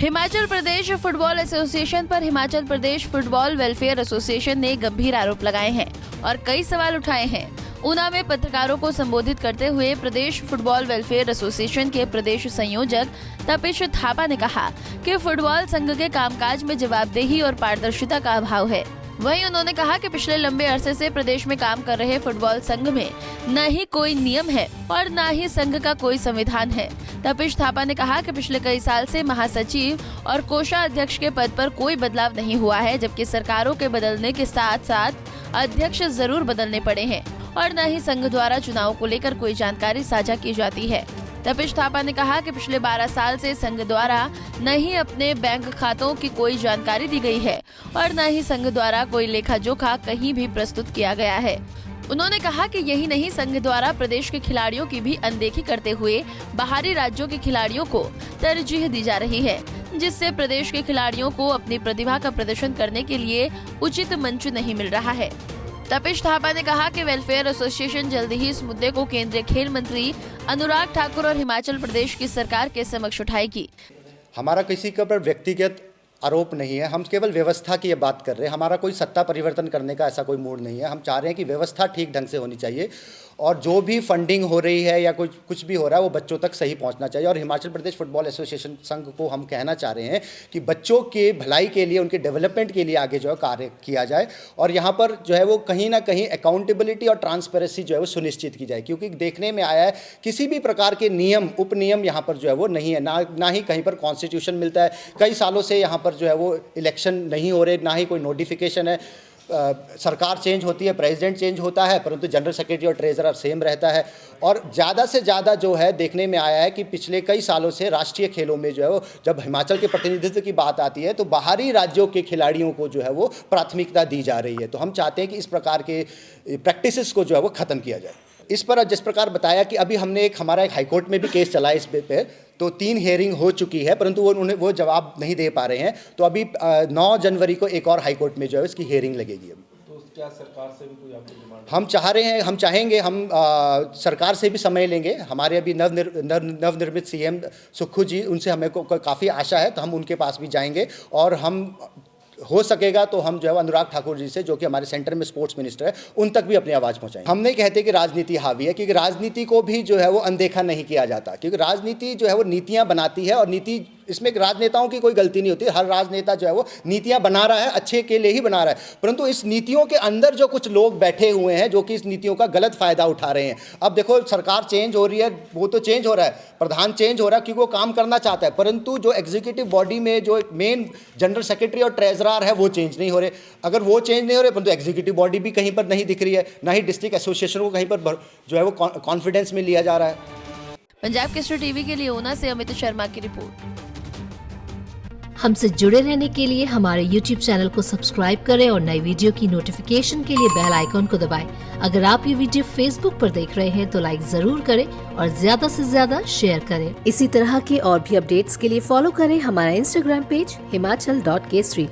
Himachal Pradesh football association पर Himachal Pradesh football welfare association ने गंभीर आरोप लगाए हैं और कई सवाल उठाए हैं। ऊना में पत्रकारों को संबोधित करते हुए प्रदेश फुटबॉल वेलफेयर एसोसिएशन के प्रदेश संयोजक तपेश थापा ने कहा कि फुटबॉल संघ के कामकाज में जवाबदेही और पारदर्शिता का अभाव है। वहीं उन्होंने कहा कि पिछले लंबे अरसे से प्रदेश में काम कर रहे फुटबॉल संघ में न ही कोई नियम है और न ही संघ का कोई संविधान है। तपेश थापा ने कहा कि पिछले कई साल से महासचिव और कोषाध्यक्ष के पद पर कोई बदलाव नहीं हुआ है, जबकि सरकारों के बदलने के साथ साथ अध्यक्ष जरूर बदलने पड़े हैं और न ही संघ द्वारा चुनाव को लेकर कोई जानकारी साझा की जाती है। तपेश थापा ने कहा कि पिछले 12 साल से संघ द्वारा न ही अपने बैंक खातों की कोई जानकारी दी गई है और न ही संघ द्वारा कोई लेखा जोखा कहीं भी प्रस्तुत किया गया है। उन्होंने कहा कि यही नहीं, संघ द्वारा प्रदेश के खिलाड़ियों की भी अनदेखी करते हुए बाहरी राज्यों के खिलाड़ियों को तरजीह दी जा रही है, जिससे प्रदेश के खिलाड़ियों को अपनी प्रतिभा का प्रदर्शन करने के लिए उचित मंच नहीं मिल रहा है। तपेश थापा ने कहा कि वेलफेयर एसोसिएशन जल्दी ही इस मुद्दे को केंद्रीय खेल मंत्री अनुराग ठाकुर और हिमाचल प्रदेश की सरकार के समक्ष उठाएगी। हमारा किसी के ऊपर व्यक्तिगत आरोप नहीं है, हम केवल व्यवस्था की ये बात कर रहे हैं। हमारा कोई सत्ता परिवर्तन करने का ऐसा कोई मूड नहीं है। हम चाह रहे हैं कि व्यवस्था ठीक ढंग से होनी चाहिए और जो भी फंडिंग हो रही है या कुछ भी हो रहा है वो बच्चों तक सही पहुंचना चाहिए। और हिमाचल प्रदेश फुटबॉल एसोसिएशन संघ को हम कहना चाह रहे हैं कि बच्चों के भलाई के लिए, उनके डेवलपमेंट के लिए आगे जो है कार्य किया जाए और यहाँ पर जो है वो कहीं ना कहीं अकाउंटेबिलिटी और ट्रांसपेरेंसी जो है वो सुनिश्चित की जाए, क्योंकि देखने में आया है किसी भी प्रकार के नियम उपनियम यहाँ पर जो है वो नहीं है, ना ही कहीं पर कॉन्स्टिट्यूशन मिलता है। कई सालों से यहाँ पर जो है वो इलेक्शन नहीं हो रहे, ना ही कोई नोटिफिकेशन है। सरकार चेंज होती है, प्रेसिडेंट चेंज होता है, परंतु जनरल सेक्रेटरी और ट्रेजरर सेम रहता है। और ज़्यादा से ज़्यादा जो है देखने में आया है कि पिछले कई सालों से राष्ट्रीय खेलों में जो है वो जब हिमाचल के प्रतिनिधित्व की बात आती है तो बाहरी राज्यों के खिलाड़ियों को जो है वो प्राथमिकता दी जा रही है। तो हम चाहते हैं कि इस प्रकार के प्रैक्टिसेस को जो है वो ख़त्म किया जाए। इस पर जिस प्रकार बताया कि अभी हमने हमारा एक हाईकोर्ट में भी केस चला है इस पे, तो 3 हेयरिंग हो चुकी है, परंतु वो जवाब नहीं दे पा रहे हैं। तो अभी 9 जनवरी को एक और हाईकोर्ट में जो है इसकी हेयरिंग लगेगी। अभी तो क्या सरकार से भी कोई आपकी डिमांड? हम चाहेंगे हम सरकार से भी समय लेंगे। हमारे अभी नवनिर्मित सीएम सुक्खू जी, उनसे हमें को काफ़ी आशा है, तो हम उनके पास भी जाएंगे और हम हो सकेगा तो हम जो है अनुराग ठाकुर जी से, जो कि हमारे सेंटर में स्पोर्ट्स मिनिस्टर है, उन तक भी अपनी आवाज़ पहुंचाएंगे। हम नहीं कहते कि राजनीति हावी है, क्योंकि राजनीति को भी जो है वो अनदेखा नहीं किया जाता, क्योंकि राजनीति जो है वो नीतियां बनाती है और नीति, इसमें राजनेताओं की कोई गलती नहीं होती। हर राजनेता जो है वो नीतियां बना रहा है, अच्छे के लिए ही बना रहा है, परंतु इस नीतियों के अंदर जो कुछ लोग बैठे हुए हैं जो कि इस नीतियों का गलत फायदा उठा रहे हैं। अब देखो, सरकार चेंज हो रही है, वो तो चेंज हो रहा है, प्रधान चेंज हो रहा है क्योंकि वो काम करना चाहता है, परंतु जो एग्जीक्यूटिव बॉडी में जो मेन जनरल सेक्रेटरी और ट्रेजरर है वो चेंज नहीं हो रहे। अगर वो चेंज नहीं हो रहे, परंतु एग्जीक्यूटिव बॉडी भी कहीं पर नहीं दिख रही है, ना ही डिस्ट्रिक्ट एसोसिएशन को कहीं पर जो है वो कॉन्फिडेंस में लिया जा रहा है। पंजाब केसरी टीवी के लिए ऊना से अमित शर्मा की रिपोर्ट। हमसे जुड़े रहने के लिए हमारे YouTube चैनल को सब्सक्राइब करें और नई वीडियो की नोटिफिकेशन के लिए बेल आइकॉन को दबाएं। अगर आप ये वीडियो Facebook पर देख रहे हैं तो लाइक जरूर करें और ज्यादा से ज्यादा शेयर करें। इसी तरह के और भी अपडेट्स के लिए फॉलो करें हमारा Instagram पेज himachal.kesri।